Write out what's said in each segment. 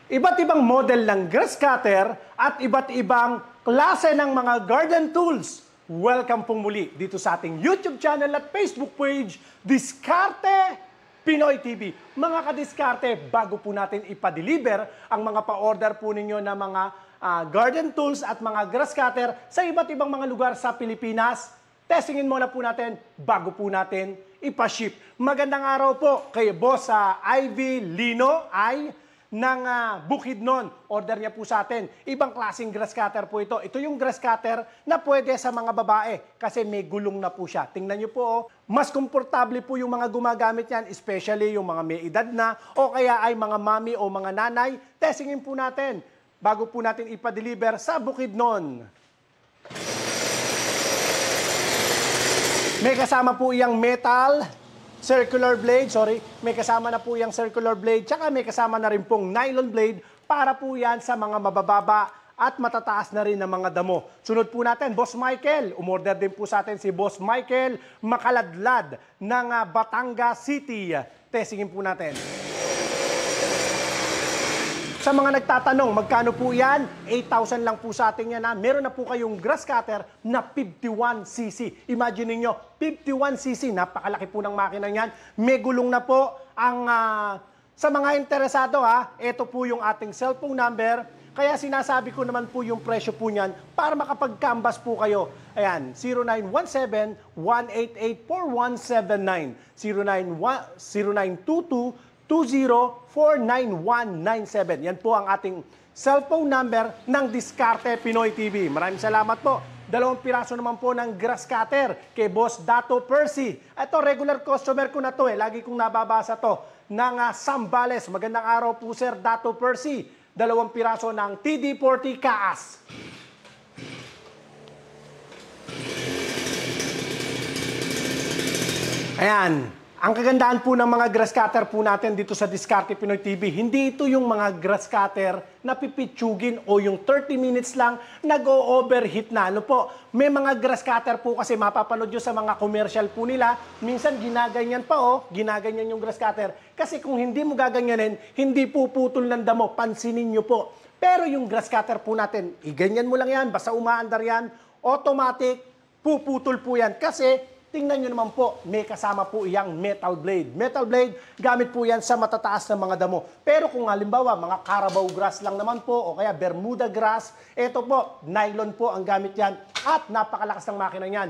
Iba't ibang model ng grass cutter at iba't ibang klase ng mga garden tools. Welcome pong muli dito sa ating YouTube channel at Facebook page, Diskarte Pinoy TV. Mga kadiskarte, bago po natin ipa-deliver ang mga pa-order po ninyo na mga garden tools at mga grass cutter sa iba't ibang mga lugar sa Pilipinas, testingin muna po natin bago po natin ipa-ship. Magandang araw po kay Boss Ivy Lino ng Bukidnon. Order niya po sa atin. Ibang klaseng grass cutter po ito. Ito yung grass cutter na pwede sa mga babae kasi may gulong na po siya. Tingnan niyo po, mas komportable po yung mga gumagamit yan, especially yung mga may edad na o kaya ay mga mami o mga nanay. Testingin po natin bago po natin ipa-deliver sa Bukidnon. May kasama po yung metal circular blade, may kasama na po yung circular blade, tsaka may kasama na rin pong nylon blade para po yan sa mga mabababa at matataas na rin ng mga damo. Sunod po natin, Boss Michael. Umorder din po sa atin si Boss Michael Makaladlad ng Batangas City. Testingin po natin. Sa mga nagtatanong, magkano po yan? 8,000 lang po sa atin yan. Meron na po kayong grass cutter na 51cc. Imagine niyo 51cc, napakalaki po ng makina yan. May gulong na po. Sa mga interesado, ito po yung ating cellphone number. Kaya sinasabi ko naman po yung presyo po niyan para makapag-canvas po kayo. Ayan, 0917-188-4179, 0922-2049197. Yan po ang ating cellphone number ng Diskarte Pinoy TV. Maraming salamat po. 2 piraso naman po ng grass cutter kay Boss Dato Percy. Ito, regular customer ko na to Lagi kong nababasa to ng Sambales. Magandang araw po, Sir Dato Percy. 2 piraso ng TD40 Kaas. Ayan. Ang kagandahan po ng mga grass cutter po natin dito sa Diskarte Pinoy TV, hindi ito yung mga grass cutter na pipitsugin o yung 30 minutes lang nag-o-overheat na. Ano po, may mga grass cutter po kasi mapapanood nyo sa mga commercial po nila, minsan ginaganyan pa ginaganyan yung grass cutter. Kasi kung hindi mo gaganyanin, hindi puputol ng damo, pansinin nyo po. Pero yung grass cutter po natin, iganyan mo lang yan, basta umaandar yan, automatic, puputol po yan. Kasi tingnan nyo naman po, may kasama po iyang metal blade. Metal blade, gamit po yan sa matataas na mga damo. Pero kung halimbawa, mga Carabao grass lang naman po, o kaya Bermuda grass, ito po, nylon po ang gamit yan. At napakalakas ng makina niyan.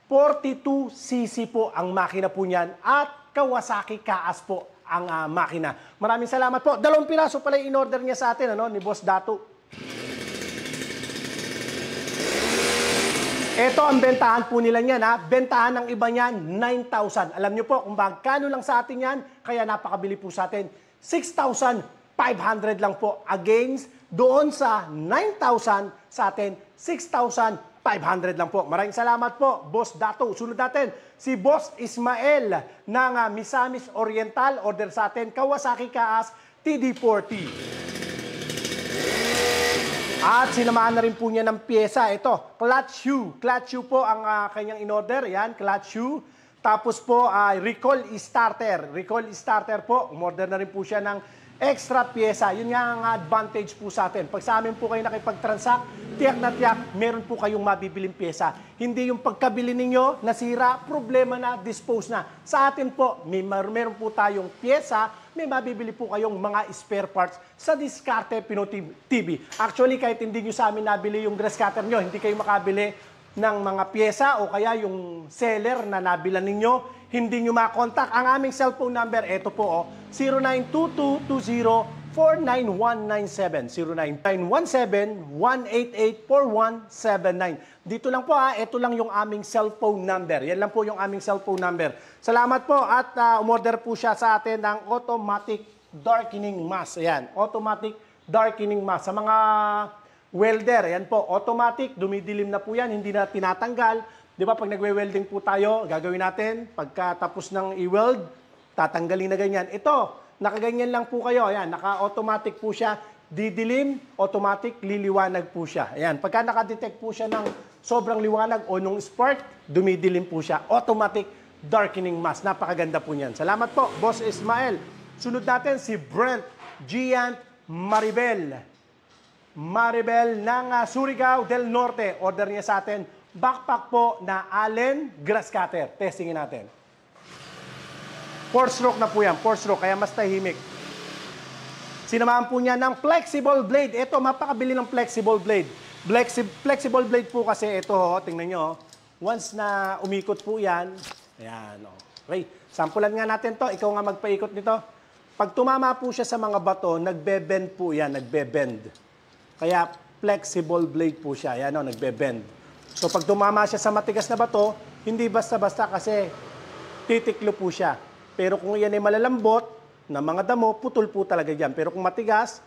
42cc po ang makina po niyan. At Kawasaki Kaas po ang makina. Maraming salamat po. 2 piraso pala in-order niya sa atin, ni Boss Dato. Ito ang bentahan po nila niyan. Bentahan ng iba niyan, 9,000. Alam niyo po kung magkano lang sa atin yan, kaya napakabili po sa atin. 6,500 lang po against doon sa 9,000 sa atin, 6,500 lang po. Maraming salamat po, Boss Dato. Sunod natin, si Boss Ismael ng Misamis Oriental. Order sa atin, Kawasaki Kaas TD40. At sinamahan na rin po niya ng pyesa. Ito, clutch shoe. Clutch shoe po ang kanyang in-order. Yan, clutch shoe. Tapos po, recall starter. Recall starter po. Umorder na rin po siya ng extra pyesa. Yun nga ang advantage po sa atin. Pag sa amin po kayo nakipag-transact, tiyak na tiyak, meron po kayong mabibiling pyesa. Hindi yung pagkabili ninyo, nasira, problema na, dispose na. Sa atin po, meron po tayong pyesa, may mabibili po kayong mga spare parts sa Diskarte Pinoy TV. Actually, kahit hindi nyo sa amin nabili yung grass cutter nyo, hindi kayo makabili ng mga pyesa o kaya yung seller na nabilan ninyo, hindi nyo makontak. Ang aming cellphone number, ito po, 0922-2049197, 0917-188-4179. Dito lang po ito lang yung aming cellphone number. Yan lang po yung aming cellphone number. Salamat po at umorder po siya sa atin ng automatic darkening mask. Ayan, automatic darkening mask. Sa mga welder, yan po, automatic, dumidilim na po yan, hindi na tinatanggal. Di ba, pag nagwe-welding po tayo, gagawin natin, pagkatapos ng i-weld, tatanggalin na ganyan. Ito, nakaganyan lang po kayo, ayan, naka-automatic po siya, didilim, automatic, liliwanag po siya. Ayan, pagka nakadetect po siya ng sobrang liwanag o nung spark, dumidilim po siya. Automatic darkening mask. Napakaganda po niyan. Salamat po, Boss Ismael. Sunod natin si Brent Gian Maribel. Maribel ng Surigao del Norte. Order niya sa atin, backpack po na Allen grass cutter. Testingin natin. 4-stroke na po yan. 4-stroke, kaya mas tahimik. Sinamahan po niya ng flexible blade. Ito, mapakabili ng flexible blade. Flexible blade po kasi ito, tingnan nyo. Once na umikot po yan, ayan, okay. Sampulan nga natin to. Ikaw nga magpaikot nito. Pag tumama po siya sa mga bato, nagbe-bend po yan, nagbe-bend. Kaya flexible blade po siya. Ayan, nagbe-bend. So pag tumama siya sa matigas na bato, hindi basta-basta kasi titiklo po siya. Pero kung yan ay malalambot na mga damo, putol po talaga yan. Pero kung matigas,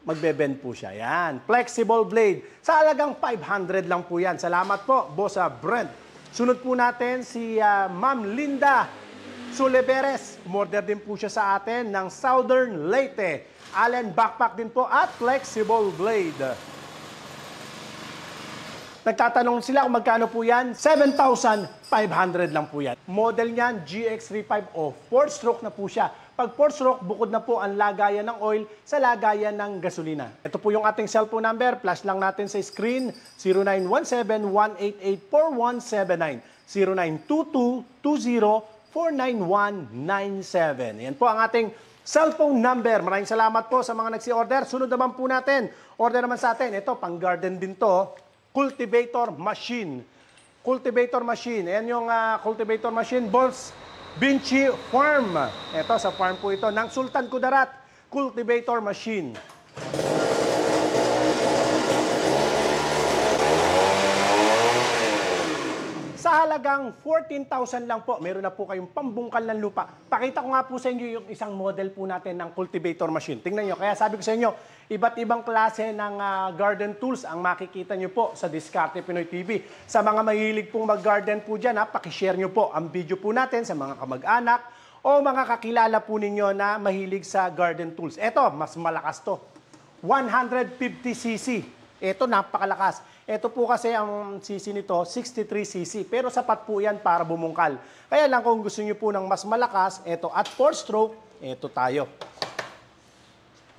magbe-bend po siya. Yan, flexible blade. Sa halagang 500 lang po yan. Salamat po, Boss Brent. Sunod po natin si Ma'am Linda Suleveres. Umorder din po siya sa atin ng Southern Leyte. Allen backpack din po at flexible blade. Nagtatanong sila kung magkano po yan. 7,500 lang po yan. Model niyan, GX35 o 4-stroke na po siya. Pag 4-stroke, bukod na po ang lagayan ng oil sa lagayan ng gasolina. Ito po yung ating cellphone number. Flash lang natin sa screen. 0917-188-4179. 0922-20-49197. Yan po ang ating cellphone number. Maraming salamat po sa mga nagsi-order. Sunod naman po natin. Order naman sa atin. Ito, pang garden din to. Cultivator machine. Cultivator machine. Ayan yung cultivator machine. Boss Vinci Farm. Ito, sa farm po ito ng Sultan Kudarat. Cultivator machine. Sa halagang 14,000 lang po, meron na po kayong pambungkal ng lupa. Pakita ko nga po sa inyo yung isang model po natin ng cultivator machine. Tingnan nyo, kaya sabi ko sa inyo, iba't ibang klase ng garden tools ang makikita nyo po sa Diskarte Pinoy TV. Sa mga mahilig pong mag-garden po dyan, pakishare nyo po ang video po natin sa mga kamag-anak o mga kakilala po ninyo na mahilig sa garden tools. Ito, mas malakas to. 150cc. Ito, napakalakas. Ito po kasi ang cc nito, 63cc. Pero sapat po yan para bumungkal. Kaya lang kung gusto nyo po ng mas malakas, ito at 4-stroke, ito tayo.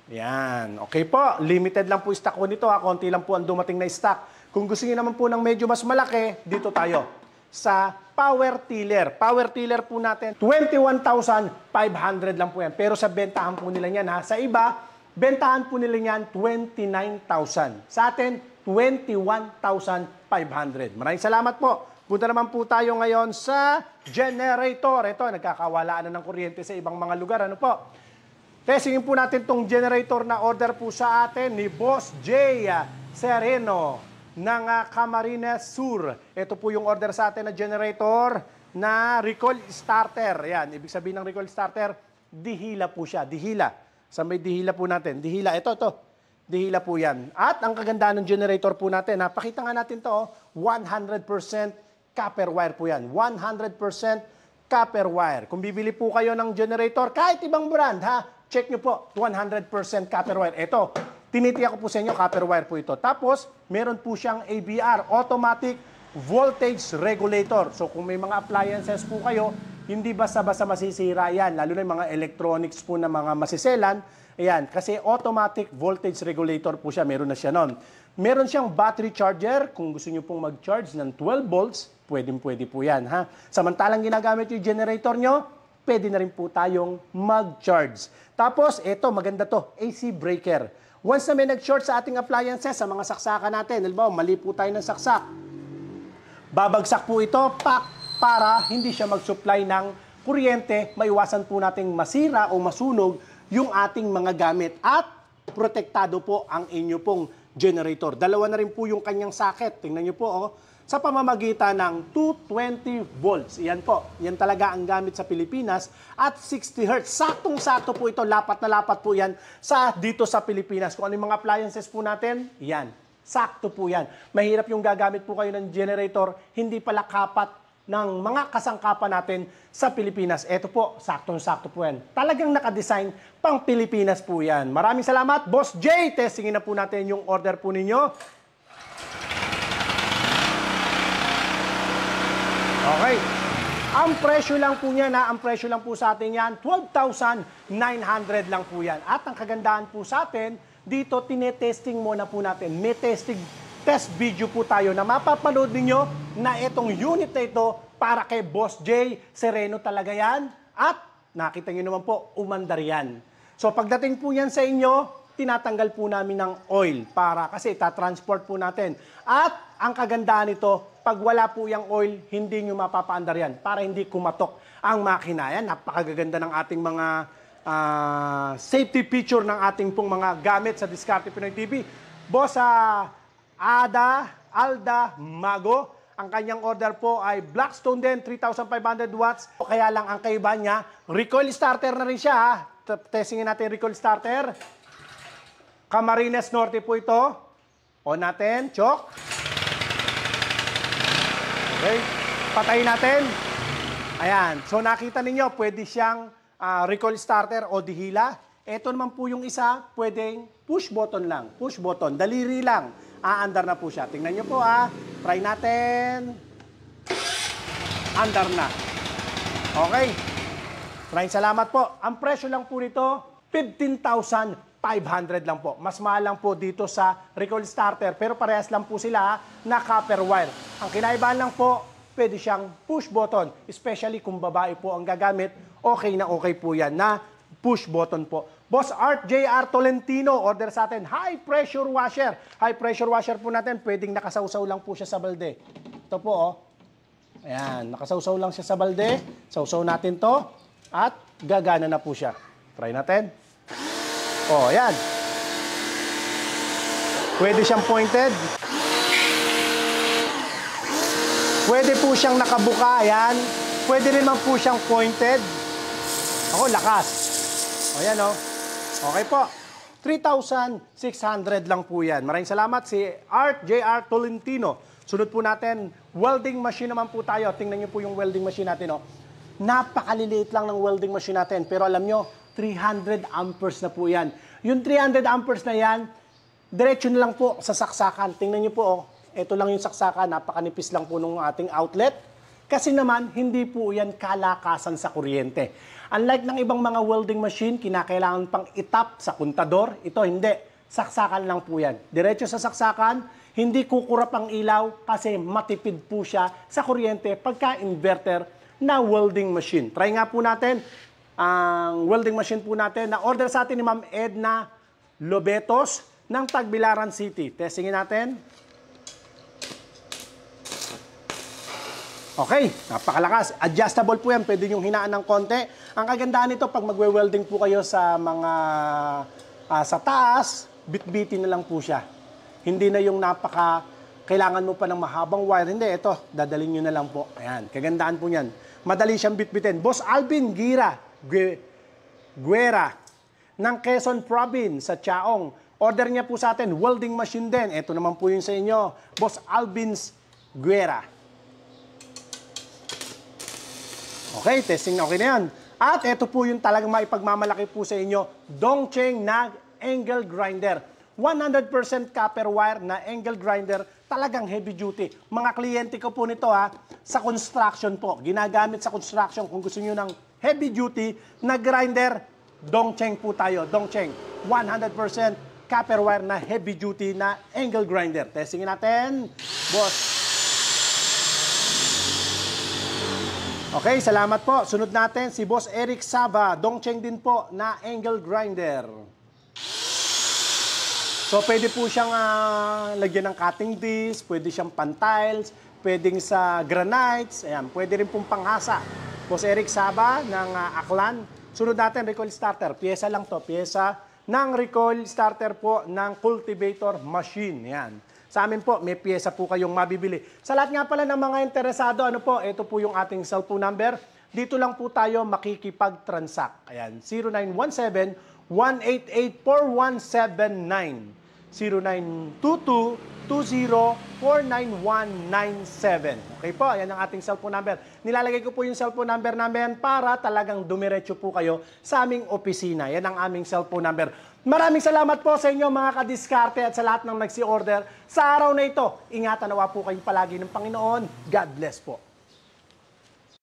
Yan. Okay po. Limited lang po stock ko nito. Konti lang po ang dumating na stock. Kung gusto niyo naman po ng medyo mas malaki, dito tayo. Sa power tiller. Power tiller po natin, 21,500 lang po yan. Pero sa bentahan po nila yan, ha. Sa iba, bentahan po nila yan 29,000. Sa atin, 21,500. Maraming salamat po. Punta naman po tayo ngayon sa generator. Ito, nagkakawalaan na ng kuryente sa ibang mga lugar. Ano po? Testingin po natin itong generator na order po sa atin ni Boss J. Sereno ng Camarines Sur. Ito po yung order sa atin na generator na recoil starter. Yan, ibig sabihin ng recoil starter, dihila po siya. Dihila. Sa may dihila po natin. Dihila, ito. Dihila po yan. At ang kagandaan ng generator po natin, pakita nga natin to, 100% copper wire po yan. 100% copper wire. Kung bibili po kayo ng generator, kahit ibang brand, check nyo po, 100% copper wire. Ito, tinitiyak ko po sa inyo, copper wire po ito. Tapos, meron po siyang AVR, Automatic Voltage Regulator. So, kung may mga appliances po kayo, hindi basta-basta masisira yan. Lalo na yung mga electronics po na mga masiselan. Ayan, kasi automatic voltage regulator po siya. Meron na siya nun. Meron siyang battery charger. Kung gusto nyo pong mag-charge ng 12 volts, pwede po yan. Samantalang ginagamit yung generator nyo, pwede na rin po tayong mag-charge. Tapos, eto, maganda to, AC breaker. Once na may nag-short sa ating appliances, sa mga saksakan natin, halimbawa, mali po tayo ng saksak, babagsak po ito, para hindi siya mag-supply ng kuryente, maiwasan po nating masira o masunog yung ating mga gamit at protektado po ang inyo pong generator. Dalawa na rin po yung kanyang socket. Tingnan nyo po, sa pamamagitan ng 220 volts. Yan po. Yan talaga ang gamit sa Pilipinas at 60 Hz. Saktong-sakto po ito. Lapat na lapat po yan dito sa Pilipinas. Kung ano yung mga appliances po natin, yan. Sakto po yan. Mahirap yung gagamit po kayo ng generator, hindi pala kapat ng mga kasangkapan natin sa Pilipinas. Ito po, saktong-sakto po yan. Talagang nakadesign pang Pilipinas po yan. Maraming salamat, Boss J. Testingin na po natin yung order po ninyo. Okay. Ang presyo lang po niya ang presyo lang po sa atin yan, 12,900 lang po yan. At ang kagandahan po sa atin, dito tinetesting muna po natin. May test video po tayo na mapapanood ninyo na itong unit na ito para kay Boss J. Sereno talaga yan. At nakita nyo naman po, umandar yan. So pagdating po yan sa inyo, tinatanggal po namin ng oil kasi itatransport po natin. At ang kagandahan nito, pag wala po yung oil, hindi nyo mapapaandar yan para hindi kumatok ang makina. Yan, napakaganda ng ating mga safety feature ng ating pong mga gamit sa Diskarte Pinoy TV. Boss Alda Mago, ang kanyang order po ay Blackstone din, 3,500 watts. Kaya lang ang kaiba niya, recoil starter na rin siya. Testingin natin recoil starter. Camarines Norte po ito. On natin, chok. Okay, patayin natin. Ayan, so nakita ninyo, pwede siyang recoil starter o dihila. Ito naman po yung isa, pwedeng push button lang. Push button, daliri lang. Aandar na po siya. Tingnan nyo po try natin. Andar na. Okay. Maraming salamat po. Ang presyo lang po nito, 15,500 lang po. Mas mahal lang po dito sa recoil starter. Pero parehas lang po sila na copper wire. Ang kinaibahan lang po, pwede siyang push button. Especially kung babae po ang gagamit, okay na okay po yan na push button po. Boss Art J.R. Tolentino, order sa atin, high pressure washer. High pressure washer po natin, pwedeng nakasawsaw lang po siya sa balde. Ito po, Ayan, nakasawsaw lang siya sa balde. Sawsaw natin to at gagana na po siya. Try natin. Ayan. Pwede siyang pointed. Pwede po siyang nakabuka, ayan. Pwede rin man po siyang pointed. Lakas. Ayan, Okay po. 3,600 lang po yan. Maraming salamat si Art J.R. Tolentino. Sunod po natin, welding machine naman po tayo. Tingnan niyo po yung welding machine natin. Napakaliliit lang ng welding machine natin. Pero alam nyo, 300 amperes na po yan. Yung 300 amperes na yan, diretso na lang po sa saksakan. Tingnan niyo po, ito lang yung saksakan. Napakanipis lang po ng ating outlet. Kasi naman, hindi po yan kalakasan sa kuryente. Unlike ng ibang mga welding machine, kinakailangan pang itap sa kontador. Ito hindi. Saksakan lang po yan. Diretso sa saksakan, hindi kukurap ang ilaw kasi matipid po siya sa kuryente pagka-inverter na welding machine. Try nga po natin ang welding machine po natin na order sa atin ni Ma'am Edna Lobetos ng Tagbilaran City. Testingin natin. Okay, napakalakas. Adjustable po yan. Pwede yung hinaan ng konti. Ang kagandahan nito, pag magwe-welding po kayo sa mga sa taas, bit-bitin na lang po siya. Hindi na yung kailangan mo pa ng mahabang wire. Hindi, ito, dadalhin nyo na lang po. Ayan, kagandahan po yan. Madali siyang bit-bitin. Boss Alvin Guera ng Quezon Province sa Chaong. Order niya po sa atin, welding machine din. Ito naman po yun sa inyo. Boss Alvin Guera. Okay, testing na okay na yan. At ito po yung talagang maipagmamalaki po sa inyo, Dongcheng na angle grinder. 100% copper wire na angle grinder, talagang heavy duty. Mga kliyente ko po nito sa construction po. Ginagamit sa construction kung gusto niyo ng heavy duty na grinder, Dongcheng po tayo. Dongcheng, 100% copper wire na heavy duty na angle grinder. Testingin natin, boss. Okay, salamat po. Sunod natin si Boss Eric Sava. Dongcheng din po na angle grinder. So, pwede po siyang lagyan ng cutting disc, pwede siyang pan-tiles, pwedeng sa granites, ayan, pwede rin pong panghasa. Boss Eric Sava ng Aklan. Sunod natin, recoil starter. Pyesa lang to, pyesa ng recoil starter po ng cultivator machine. Ayan. Sa amin po, may pyesa po kayong mabibili. Sa lahat nga pala ng mga interesado, ito po yung ating cellphone number. Dito lang po tayo makikipag-transact. Ayan, 0917-188-4179. 0922-20-49197. Okay po, ayan ang ating cellphone number. Nilalagay ko po yung cellphone number namin para talagang dumiretso po kayo sa aming opisina. Yan ang aming cellphone number. Maraming salamat po sa inyo mga kadiskarte at sa lahat ng nagsi-order sa araw na ito. Ingatan nawa po kayong palagi ng Panginoon. God bless po.